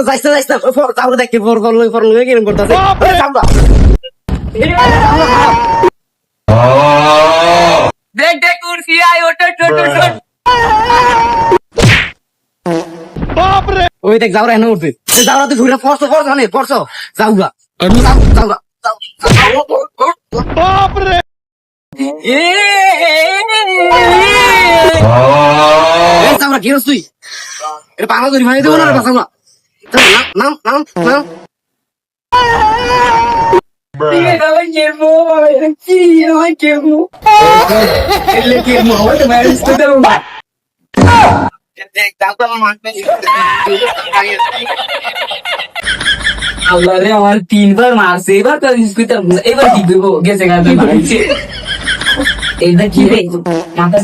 যাইছে তারপরে দেখি ফর লই কিরম করতেছে দেখ দেখ কুর্সি আয় ওঠ ওই দেখ যাওরা এনে উঠছে যাওরা তুই ঘুরে পড়ছো যাওগা যাওগা যাওরা কি তুই এটা পাগল ধরি ভাই দেবো না বাসাও না নাম নাম নাম আল্লাহ রে আমার 3 বার মারছে এবার তো এবার কি দেবো গেছে গাছ এইটা কি রে মাথা